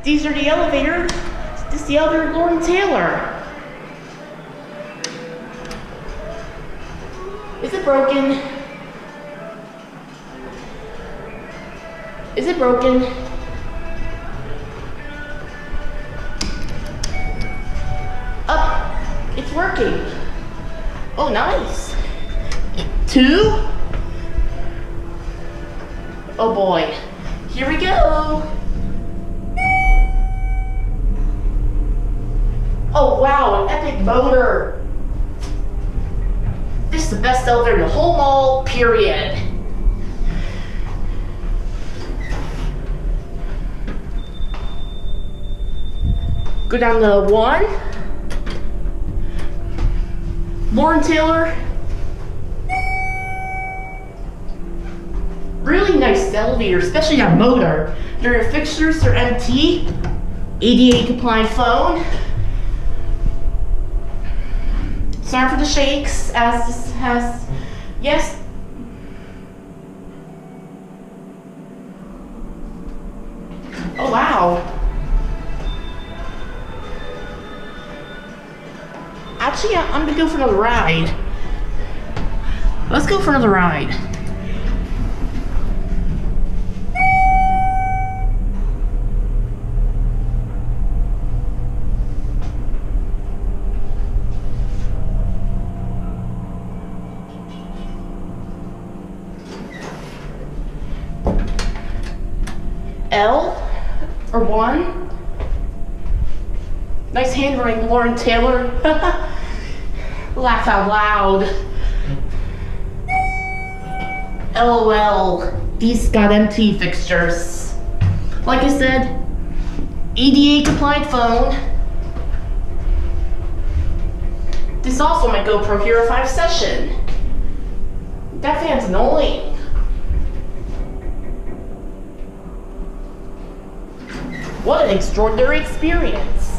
These are the elevator. This is the elevator Lord & Taylor. Is it broken? Is it broken? Up. It's working. Oh, nice. 2. Oh boy. Here we go. Oh wow, an epic motor. This is the best elevator in the whole mall, period. Go down to 1. Lord & Taylor. Really nice elevator, especially that motor. Their fixtures, their MT, ADA compliant phone. Sorry for the shakes, as this has, yes. Oh wow. Actually, I'm gonna go for another ride. Let's go for another ride. L or 1. Nice handwriting, Lord & Taylor. Laugh out loud. LOL. These got MT fixtures. Like I said, ADA compliant phone. This is also my GoPro Hero 5 session. That fan's annoying. What an extraordinary experience.